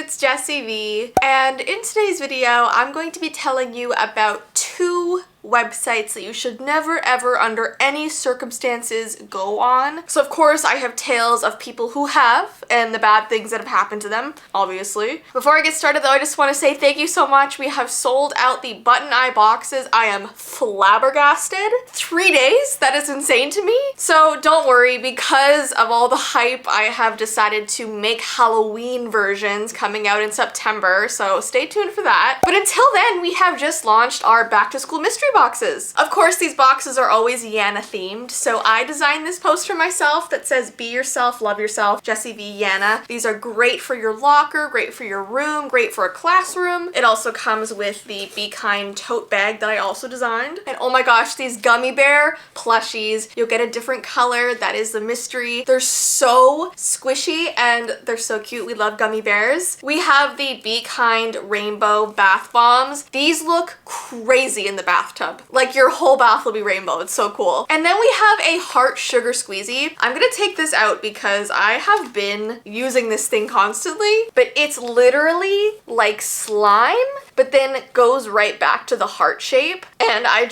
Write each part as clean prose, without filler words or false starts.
it's Jessii Vee, and in today's video I'm going to be telling you about 2 websites that you should never ever under any circumstances go on. So of course I have tales of people who have and the bad things that have happened to them, obviously. Before I get started though, I just want to say thank you so much. We have sold out the button eye boxes. I am flabbergasted. 3 days? That is insane to me. So don't worry, because of all the hype, I have decided to make Halloween versions coming out in September, so stay tuned for that. But until then, we have just launched our back to school mystery boxes. Of course, these boxes are always YANA themed, so I designed this poster myself that says be yourself, love yourself, Jessii Vee YANA. These are great for your locker, great for your room, great for a classroom. It also comes with the Be Kind tote bag that I also designed. And oh my gosh, these gummy bear plushies, you'll get a different color. That is the mystery. They're so squishy and they're so cute. We love gummy bears. We have the Be Kind rainbow bath bombs. These look crazy in the bathtub. Like your whole bath will be rainbow. It's so cool. And then we have a heart sugar squeezy. I'm gonna take this out because I have been using this thing constantly, but it's literally like slime, but then it goes right back to the heart shape. And I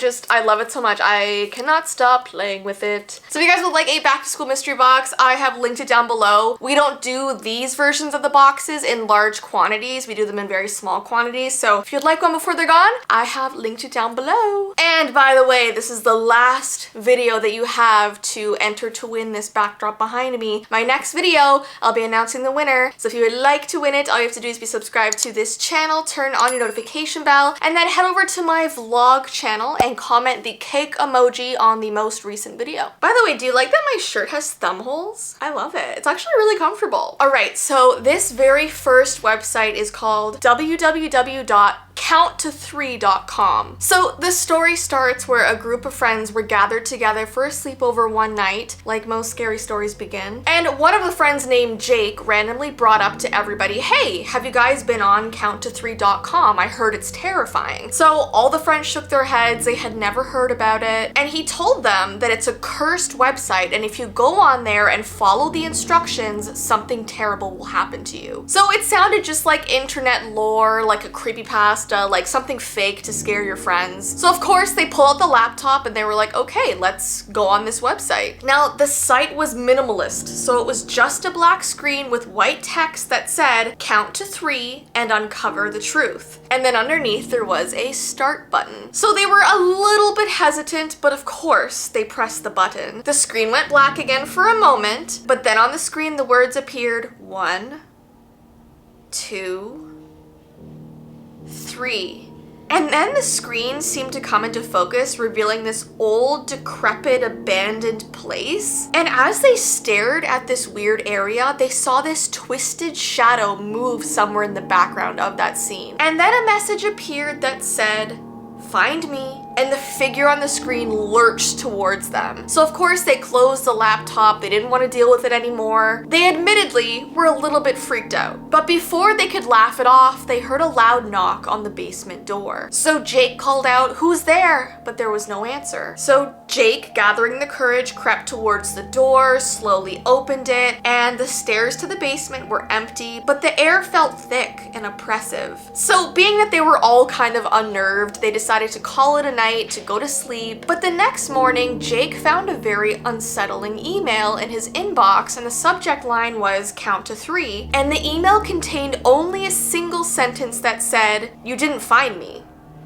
love it so much. I cannot stop playing with it. So if you guys would like a back to school mystery box, I have linked it down below. We don't do these versions of the boxes in large quantities. We do them in very small quantities. So if you'd like one before they're gone, I have linked it down below. And by the way, this is the last video that you have to enter to win this backdrop behind me. My next video, I'll be announcing the winner. So if you would like to win it, all you have to do is be subscribed to this channel, turn on your notification bell, and then head over to my vlog channel and comment the cake emoji on the most recent video. By the way, do you like that my shirt has thumb holes? I love it. It's actually really comfortable. All right, so this very first website is called www.count3.com. So the story starts where a group of friends were gathered together for a sleepover one night, like most scary stories begin. And one of the friends named Jake randomly brought up to everybody, hey, have you guys been on count3.com? I heard it's terrifying. So all the friends shook their heads. They had never heard about it. And he told them that it's a cursed website, and if you go on there and follow the instructions, something terrible will happen to you. So it sounded just like internet lore, like a creepypasta, like something fake to scare your friends. So of course they pull out the laptop and they were like, okay, let's go on this website. Now the site was minimalist, so it was just a black screen with white text that said count to 3 and uncover the truth. And then underneath there was a start button. So they were a little bit hesitant, but of course they pressed the button. The screen went black again for a moment, but then on the screen the words appeared 1, 2, 3. And then the screen seemed to come into focus, revealing this old, decrepit, abandoned place. And as they stared at this weird area, they saw this twisted shadow move somewhere in the background of that scene. And then a message appeared that said, "Find me." And the figure on the screen lurched towards them. So of course they closed the laptop. They didn't want to deal with it anymore. They admittedly were a little bit freaked out. But before they could laugh it off, they heard a loud knock on the basement door. So Jake called out, "Who's there?" But there was no answer. So Jake, gathering the courage, crept towards the door, slowly opened it, and the stairs to the basement were empty, but the air felt thick and oppressive. So being that they were all kind of unnerved, they decided to call it a night to go to sleep. But the next morning, Jake found a very unsettling email in his inbox, and the subject line was count to 3. And the email contained only a single sentence that said, "You didn't find me.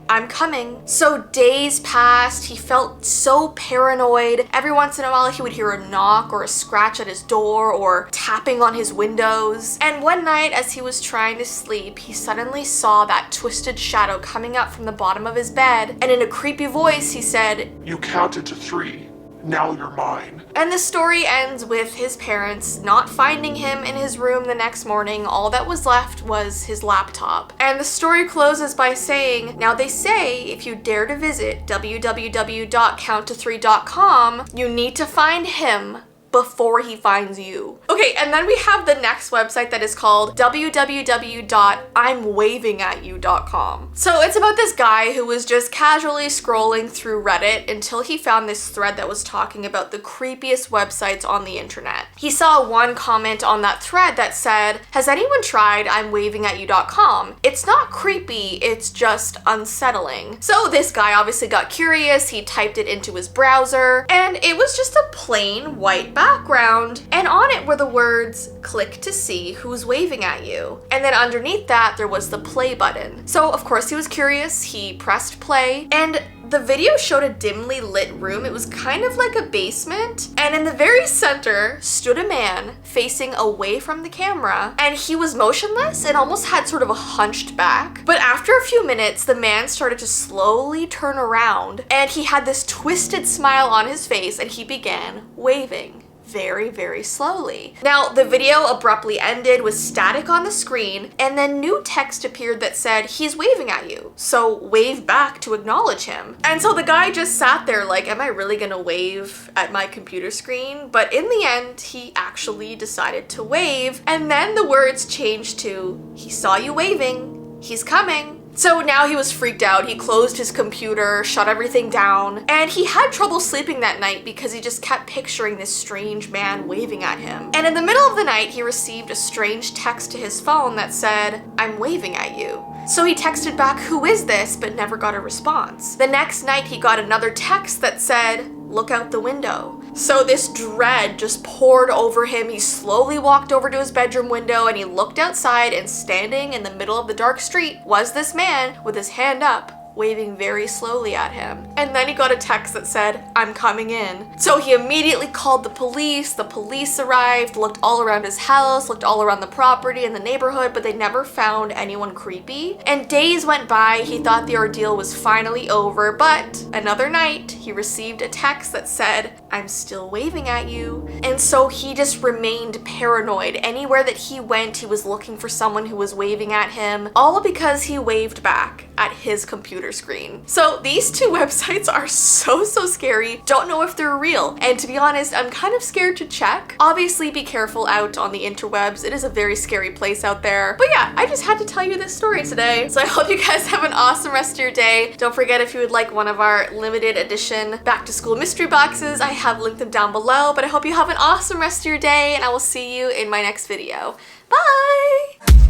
I'm coming." So days passed. He felt so paranoid. Every once in a while he would hear a knock or a scratch at his door or tapping on his windows. And one night as he was trying to sleep, he suddenly saw that twisted shadow coming up from the bottom of his bed. And in a creepy voice he said, "You counted to 3. Now you're mine." And the story ends with his parents not finding him in his room the next morning. All that was left was his laptop. And the story closes by saying, now they say if you dare to visit www.count3.com, you need to find him before he finds you. Okay, and then we have the next website that is called www.imwavingatyou.com. So it's about this guy who was just casually scrolling through Reddit until he found this thread that was talking about the creepiest websites on the internet. He saw one comment on that thread that said, "Has anyone tried imwavingatyou.com? It's not creepy, it's just unsettling." So this guy obviously got curious, he typed it into his browser, and it was just a plain white background, and on it were the words, "Click to see who's waving at you." And then underneath that, there was the play button. So of course he was curious, he pressed play, and the video showed a dimly lit room. It was kind of like a basement, and in the very center stood a man facing away from the camera, and he was motionless and almost had sort of a hunched back. But after a few minutes, the man started to slowly turn around, and he had this twisted smile on his face, and he began waving very, very slowly. Now, the video abruptly ended with static on the screen, and then new text appeared that said, "He's waving at you, so wave back to acknowledge him." And so the guy just sat there like, am I really gonna wave at my computer screen? But in the end, he actually decided to wave, and then the words changed to, "He saw you waving, he's coming." So now he was freaked out. He closed his computer, shut everything down, and he had trouble sleeping that night because he just kept picturing this strange man waving at him. And in the middle of the night, he received a strange text to his phone that said, "I'm waving at you." So he texted back, "Who is this?" but never got a response. The next night, he got another text that said, "Look out the window." So this dread just poured over him. He slowly walked over to his bedroom window and he looked outside, and standing in the middle of the dark street was this man with his hand up, waving very slowly at him. And then he got a text that said, "I'm coming in." So he immediately called the police. The police arrived, looked all around his house, looked all around the property and the neighborhood, but they never found anyone creepy. And days went by. He thought the ordeal was finally over, but another night he received a text that said, "I'm still waving at you." And so he just remained paranoid. Anywhere that he went, he was looking for someone who was waving at him, all because he waved back at his computer screen. So these two websites are so scary. Don't know if they're real. And to be honest, I'm kind of scared to check. Obviously be careful out on the interwebs. It is a very scary place out there. But yeah, I just had to tell you this story today. So I hope you guys have an awesome rest of your day. Don't forget, if you would like one of our limited edition back to school mystery boxes, I have linked them down below. But I hope you have an awesome rest of your day, and I will see you in my next video. Bye!